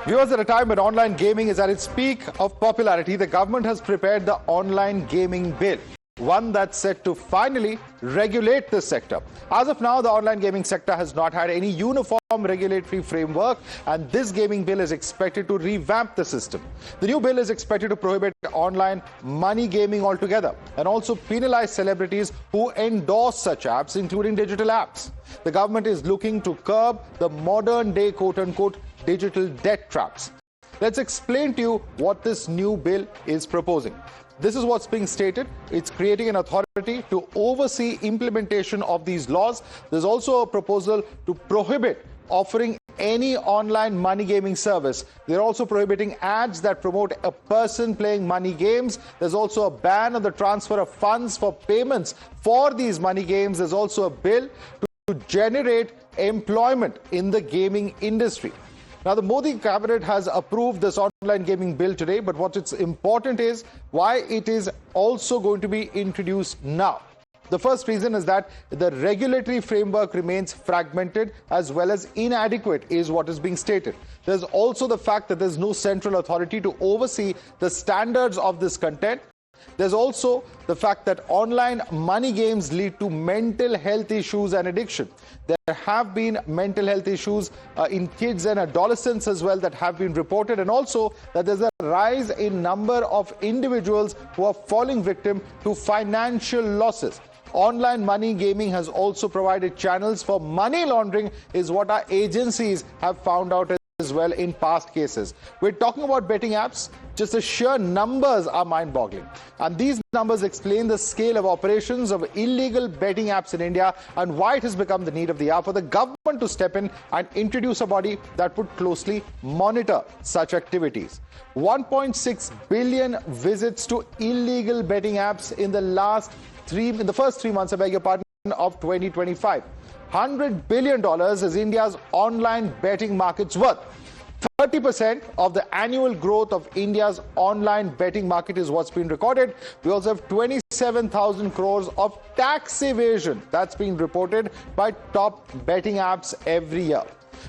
Viewers, at a time when online gaming is at its peak of popularity, the government has prepared the online gaming bill, one that's set to finally regulate this sector. As of now, the online gaming sector has not had any uniform regulatory framework, and this gaming bill is expected to revamp the system. The new bill is expected to prohibit online money gaming altogether and also penalize celebrities who endorse such apps, including digital apps. The government is looking to curb the modern-day quote-unquote digital debt traps. Let's explain to you what this new bill is proposing. This is what's being stated. It's creating an authority to oversee implementation of these laws. There's also a proposal to prohibit offering any online money gaming service. They're also prohibiting ads that promote a person playing money games. There's also a ban on the transfer of funds for payments for these money games. There's also a bill to generate employment in the gaming industry. Now, the Modi cabinet has approved this online gaming bill today, but what is important is why it is also going to be introduced now. The first reason is that the regulatory framework remains fragmented as well as inadequate is what is being stated. There's also the fact that there's no central authority to oversee the standards of this content. There's also the fact that online money games lead to mental health issues and addiction. There have been mental health issues in kids and adolescents as well that have been reported, and also that there's a rise in number of individuals who are falling victim to financial losses. Online money gaming has also provided channels for money laundering, is what our agencies have found out as well in past cases. We're talking about betting apps. Just the sheer numbers are mind-boggling. And these numbers explain the scale of operations of illegal betting apps in India and why it has become the need of the hour for the government to step in and introduce a body that would closely monitor such activities. 1.6 billion visits to illegal betting apps in the first 3 months, I beg your pardon, of 2025. $100 billion is India's online betting market's worth. 30% of the annual growth of India's online betting market is what's been recorded. We also have 27,000 crores of tax evasion that's been reported by top betting apps every year.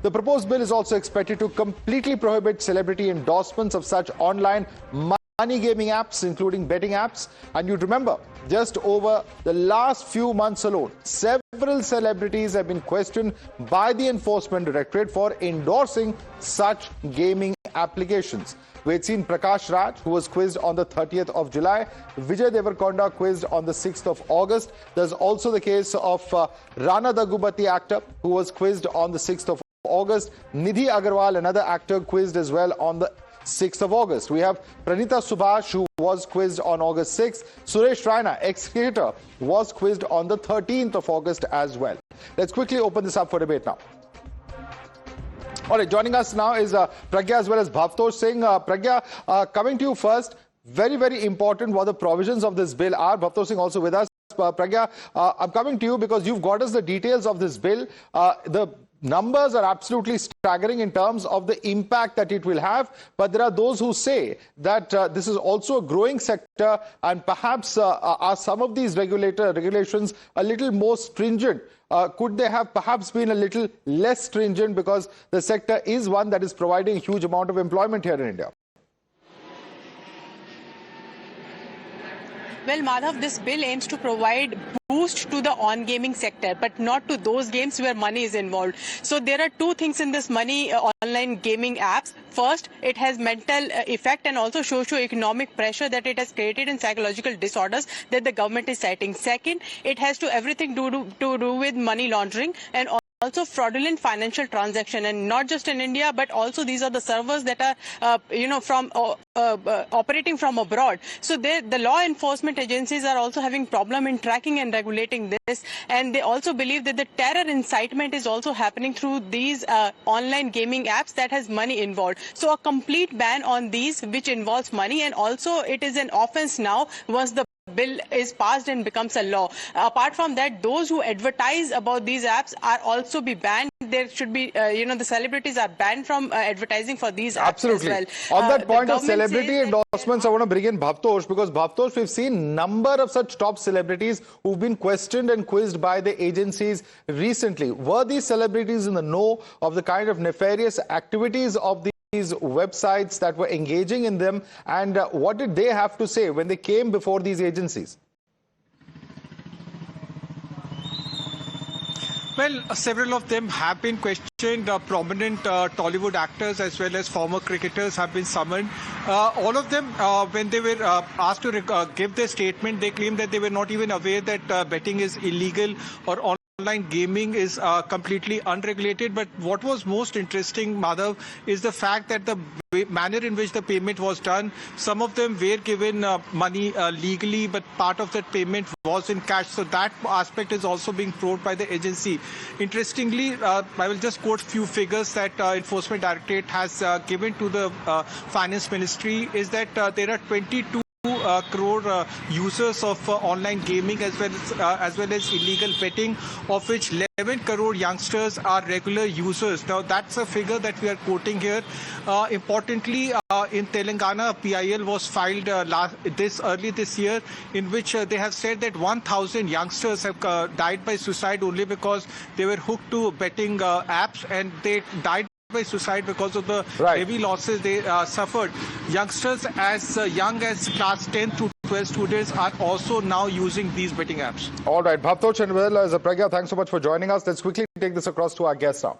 The proposed bill is also expected to completely prohibit celebrity endorsements of such online money gaming apps, including betting apps. And you'd remember, just over the last few months alone, several celebrities have been questioned by the Enforcement Directorate for endorsing such gaming applications. We had seen Prakash Raj, who was quizzed on the 30th of July, Vijay Deverakonda quizzed on the 6th of August. There's also the case of Rana Daggubati actor, who was quizzed on the 6th of August. Nidhi Agarwal, another actor, quizzed as well on the 6th of August. We have Pranita Subhash, who was quizzed on August 6th. Suresh Raina, ex-cricketer, was quizzed on the 13th of August as well. Let's quickly open this up for debate now. All right, joining us now is Pragya as well as Bhavtosh Singh. Pragya, coming to you first, very, very important what the provisions of this bill are. Bhavtosh Singh also with us. Pragya, I'm coming to you because you've got us the details of this bill. The numbers are absolutely staggering in terms of the impact that it will have, but there are those who say that this is also a growing sector, and perhaps are some of these regulations a little more stringent? Could they have perhaps been a little less stringent, because the sector is one that is providing a huge amount of employment here in India? Well, Madhav, this bill aims to provide boost to the on-gaming sector, but not to those games where money is involved. So there are two things in this money online gaming apps. First, it has mental effect and also socio-economic pressure that it has created in psychological disorders that the government is citing. Second, it has everything to do with money laundering and also fraudulent financial transaction, and not just in India, but also these are the servers that are from operating from abroad. So the law enforcement agencies are also having problem in tracking and regulating this, and they also believe that the terror incitement is also happening through these online gaming apps that has money involved. So a complete ban on these which involves money, and also it is an offense now once the bill is passed and becomes a law. Apart from that, those who advertise about these apps are also be banned. There should be, the celebrities are banned from advertising for these apps as well. On that point of celebrity endorsements, I want to bring in Bhavtosh, because Bhavtosh, we've seen number of such top celebrities who've been questioned and quizzed by the agencies recently. Were these celebrities in the know of the kind of nefarious activities of websites that were engaging in them, and what did they have to say when they came before these agencies? Well, several of them have been questioned. Prominent Tollywood actors as well as former cricketers have been summoned. All of them, when they were asked to give their statement, they claimed that they were not even aware that betting is illegal or online gaming is completely unregulated. But what was most interesting, Madhav, is the fact that the manner in which the payment was done, some of them were given money legally, but part of that payment was in cash. So that aspect is also being probed by the agency. Interestingly, I will just quote few figures that Enforcement Directorate has given to the Finance Ministry, is that there are 22 crore users of online gaming as well as illegal betting, of which 11 crore youngsters are regular users. Now that's a figure that we are quoting here. Importantly, in Telangana, a PIL was filed early this year, in which they have said that 1,000 youngsters have died by suicide only because they were hooked to betting apps, and they died by suicide because of the heavy losses they suffered. Youngsters as young as class 10 through 12 students are also now using these betting apps. All right, Bhavtosh and Pragya, thanks so much for joining us. Let's quickly take this across to our guests now.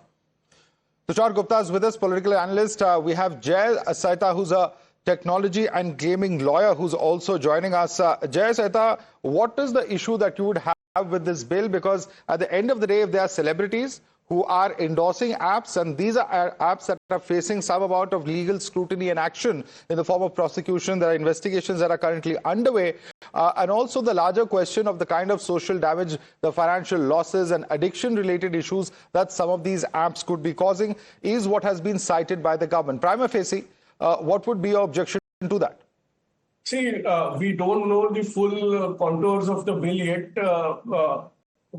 Tushar Gupta is with us, political analyst. We have Jay Sayta, who's a technology and gaming lawyer, who's also joining us. Jay Sayta, what is the issue that you would have with this bill? Because at the end of the day, if there are celebrities who are endorsing apps, and these are apps that are facing some amount of legal scrutiny and action in the form of prosecution. There are investigations that are currently underway. And also the larger question of the kind of social damage, the financial losses and addiction-related issues that some of these apps could be causing is what has been cited by the government. Prima facie, what would be your objection to that? See, we don't know the full contours of the bill yet.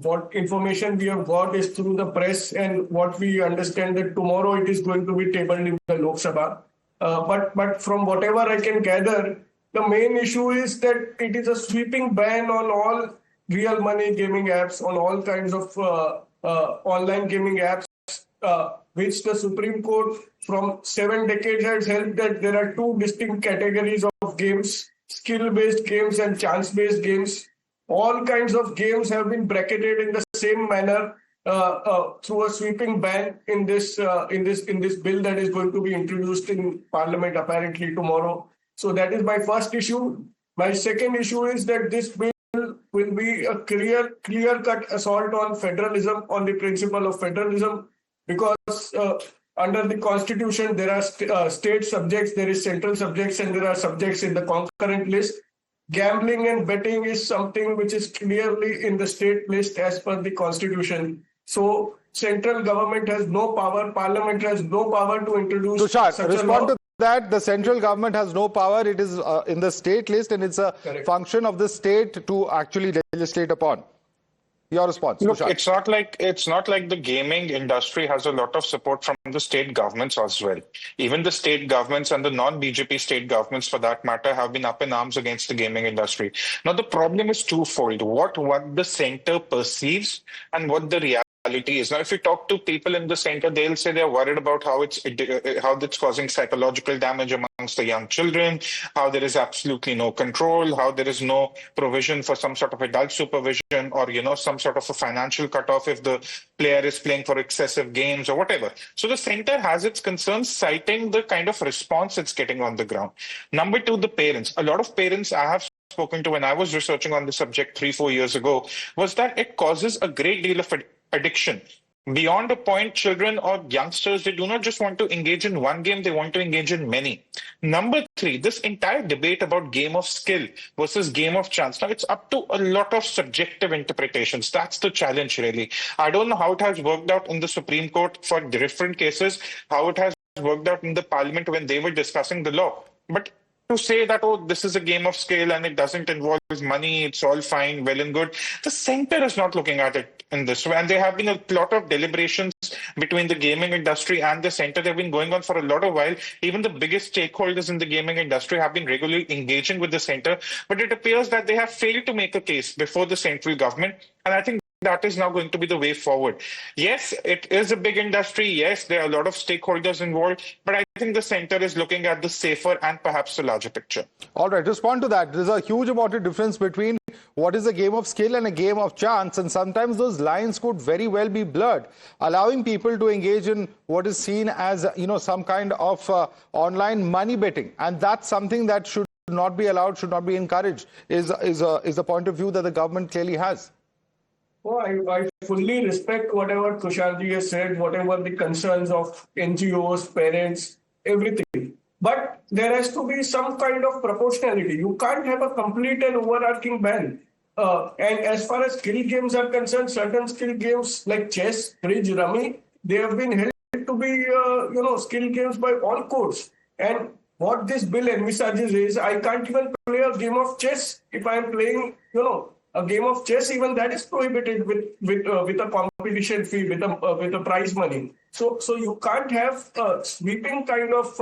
What information we have got is through the press, and what we understand that tomorrow it is going to be tabled in the Lok Sabha. But from whatever I can gather, the main issue is that it is a sweeping ban on all real money gaming apps, on all kinds of online gaming apps, which the Supreme Court from 7 decades has held that there are two distinct categories of games: skill-based games and chance-based games. All kinds of games have been bracketed in the same manner through a sweeping ban in this bill that is going to be introduced in Parliament apparently tomorrow. So that is my first issue. My second issue is that this bill will be a clear-cut assault on federalism, on the principle of federalism, because under the Constitution there are state subjects, there is central subjects, and there are subjects in the concurrent list. Gambling and betting is something which is clearly in the state list as per the Constitution. So central government has no power, Parliament has no power to introduce Tushar, such respond a law. to that. The central government has no power. It is in the state list, and it's a function of the state to actually legislate upon. Your response, Look, Tushar. it's not like the gaming industry has a lot of support from the state governments as well. Even the state governments and the non-BJP state governments, for that matter, have been up in arms against the gaming industry. Now, the problem is twofold: what the center perceives and what the reality is. Now, if you talk to people in the center, they'll say they're worried about how it's causing psychological damage amongst the young children, how there is absolutely no control, how there is no provision for some sort of adult supervision, or some sort of a financial cutoff if the player is playing for excessive games or whatever. So the center has its concerns, citing the kind of response it's getting on the ground. Number two, the parents. A lot of parents I have spoken to when I was researching on the subject 3-4 years ago was that it causes a great deal of addiction. Beyond a point, children or youngsters, they do not just want to engage in one game, they want to engage in many. Number three, this entire debate about game of skill versus game of chance. Now, it's up to a lot of subjective interpretations. That's the challenge, really. I don't know how it has worked out in the Supreme Court for different cases, how it has worked out in the Parliament when they were discussing the law. But to say that, oh, this is a game of skill and it doesn't involve money, it's all fine, well and good. The center is not looking at it in this way. And there have been a lot of deliberations between the gaming industry and the center. They've been going on for a lot of while. Even the biggest stakeholders in the gaming industry have been regularly engaging with the center. But it appears that they have failed to make a case before the central government. And I think that is now going to be the way forward. Yes, it is a big industry. Yes, there are a lot of stakeholders involved, but I think the center is looking at the safer and perhaps the larger picture. All right, respond to that. There's a huge amount of difference between what is a game of skill and a game of chance, and sometimes those lines could very well be blurred, allowing people to engage in what is seen as, some kind of online money betting, and that's something that should not be allowed, should not be encouraged, is the point of view that the government clearly has. Oh, I fully respect whatever Tusharji has said, whatever the concerns of NGOs, parents, everything. But there has to be some kind of proportionality. You can't have a complete and overarching ban. And as far as skill games are concerned, certain skill games like chess, bridge, rummy, they have been held to be, skill games by all courts. And what this bill envisages is, I can't even play a game of chess if I am playing, a game of chess. Even that is prohibited with a competition fee, with a prize money. So you can't have a sweeping kind of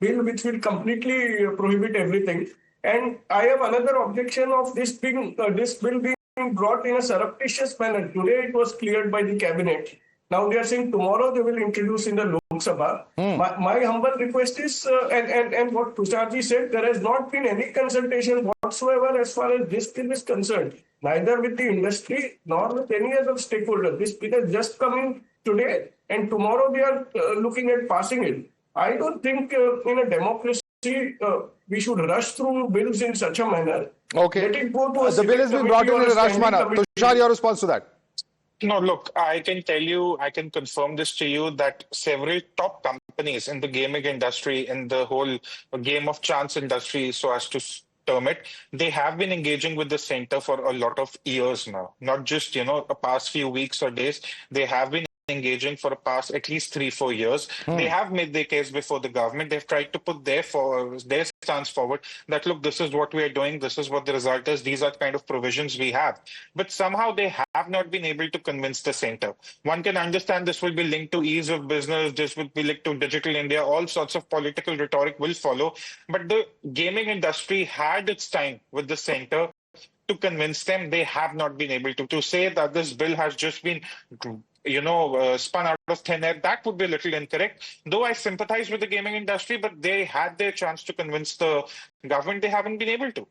bill which will completely prohibit everything. And I have another objection of this bill being brought in a surreptitious manner. Today it was cleared by the cabinet. Now they are saying tomorrow they will introduce in the Lok Sabha. My humble request is, and what Tusharji said, there has not been any consultation whatsoever as far as this bill is concerned, neither with the industry nor with any other stakeholder. This bill has just come in today, and tomorrow they are looking at passing it. I don't think in a democracy we should rush through bills in such a manner. Okay. Let it go to The bill has been brought in a rush manner. Tushar, your response to that? No, look, I can tell you, I can confirm this to you that several top companies in the gaming industry, in the whole game of chance industry, so as to term it, they have been engaging with the center for a lot of years now, not just, a past few weeks or days. They have been engaging for the past at least 3-4 years. They have made their case before the government. They've tried to put their stance forward that, look, this is what we are doing. This is what the result is. These are the kind of provisions we have. But somehow they have not been able to convince the center. One can understand this will be linked to ease of business. This will be linked to digital India. All sorts of political rhetoric will follow. But the gaming industry had its time with the center to convince them. They have not been able to. To say that this bill has just been spun out of thin air, that would be a little incorrect. Though I sympathize with the gaming industry, but they had their chance to convince the government. They haven't been able to.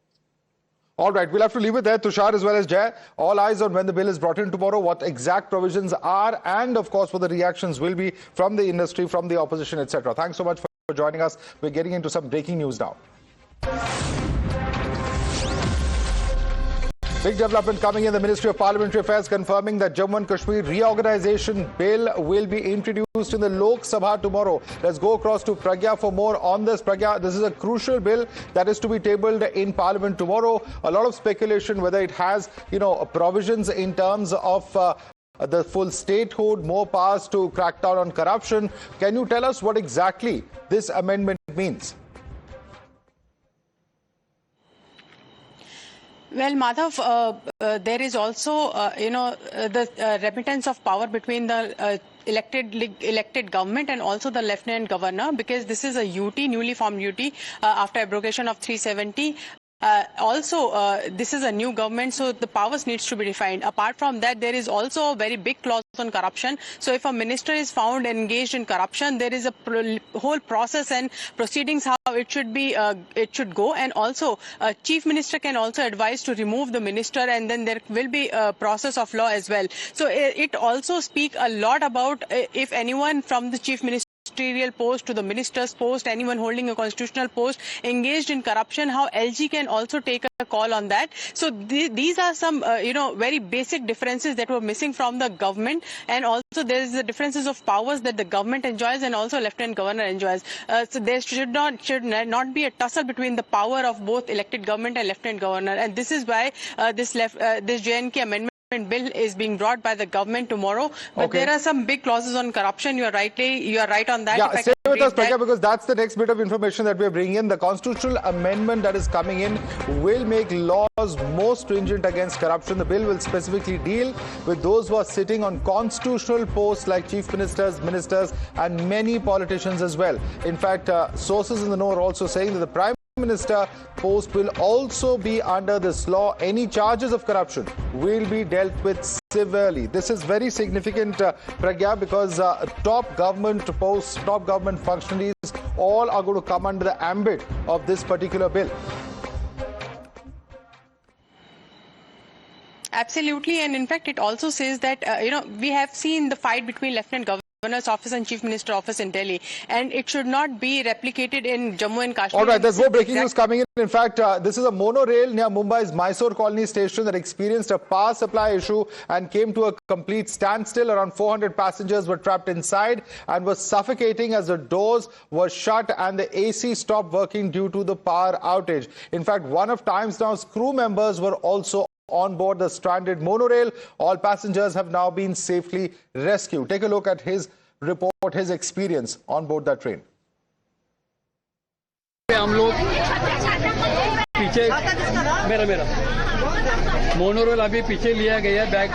All right, we'll have to leave it there. Tushar as well as Jay, all eyes on when the bill is brought in tomorrow, what exact provisions are, and of course what the reactions will be from the industry, from the opposition, etc. Thanks so much for joining us. We're getting into some breaking news now. Big development coming in. The Ministry of Parliamentary Affairs confirming that Jammu and Kashmir reorganization bill will be introduced in the Lok Sabha tomorrow. Let's go across to Pragya for more on this. Pragya, this is a crucial bill that is to be tabled in Parliament tomorrow. A lot of speculation whether it has, provisions in terms of the full statehood, more powers to crack down on corruption. Can you tell us what exactly this amendment means? Well, Madhav, there is also, the remittance of power between the elected government and also the Lieutenant Governor, because this is a UT, newly formed UT, after abrogation of 370. This is a new government, so the powers needs to be defined. Apart from that, there is also a very big clause on corruption. So if a minister is found engaged in corruption, there is a whole process and proceedings how it should be, it should go. And also, chief minister can also advise to remove the minister, and then there will be a process of law as well. So it also speaks a lot about if anyone from the chief ministerial post to the minister's post, anyone holding a constitutional post engaged in corruption, how LG can also take a call on that. So these are some, very basic differences that were missing from the government. And also there is the differences of powers that the government enjoys and also Lieutenant Governor enjoys. So there should not be a tussle between the power of both elected government and Lieutenant Governor. And this is why this JNK amendment bill is being brought by the government tomorrow, but there are some big clauses on corruption. You are right on that. Yeah, stay with us, Pragya, because that's the next bit of information that we are bringing in. The constitutional amendment that is coming in will make laws more stringent against corruption. The bill will specifically deal with those who are sitting on constitutional posts like chief ministers, ministers, and many politicians as well. In fact, sources in the know are also saying that the Prime Minister post will also be under this law. Any charges of corruption will be dealt with severely. This is very significant, Pragya, because top government posts, top government functionaries, all are going to come under the ambit of this particular bill. Absolutely, and in fact, it also says that we have seen the fight between Lieutenant Governor's office and Chief Minister office in Delhi, and it should not be replicated in Jammu and Kashmir. All right, there's more breaking news coming in. In fact, this is a monorail near Mumbai's Mysore Colony station that experienced a power supply issue and came to a complete standstill. Around 400 passengers were trapped inside and were suffocating as the doors were shut and the AC stopped working due to the power outage. In fact, one of Times Now's crew members were also on board the stranded monorail. All passengers have now been safely rescued. Take a look at his report, his experience on board that train. हम लोग पीछे मेरा monorail अभी पीछे लिया गया है, bag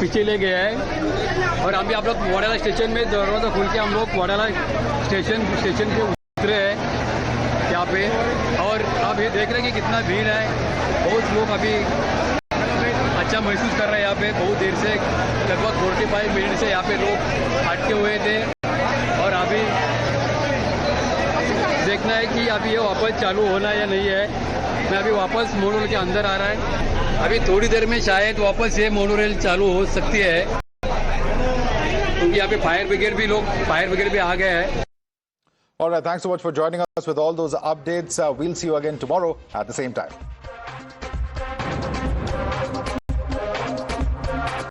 पीछे ले गया है और अभी आप लोग वाडाला स्टेशन में दरवाजा खुल के हम लोग वाडाला स्टेशन पे उतरे हैं यहाँ पे और आप ये देख रहे हैं कि कितना भीड़ है। बहुत लोग अभी अच्छा महसूस कर रहे हैं। यहाँ पे बहुत देर से लगभग 45 मिनट से यहाँ पे लोग अटके हुए थे और अभी देखना है कि अभी ये वापस चालू होना या नहीं है। मैं अभी वापस मोनोरेल के अंदर आ रहा है। अभी थोड़ी देर में शायद वापस ये मोनोरेल चालू हो सकती है क्योंकि यहाँ पे फायर ब्रिगेड भी आ गए हैं। All right, thanks so much for joining us with all those updates. We'll see you again tomorrow at the same time.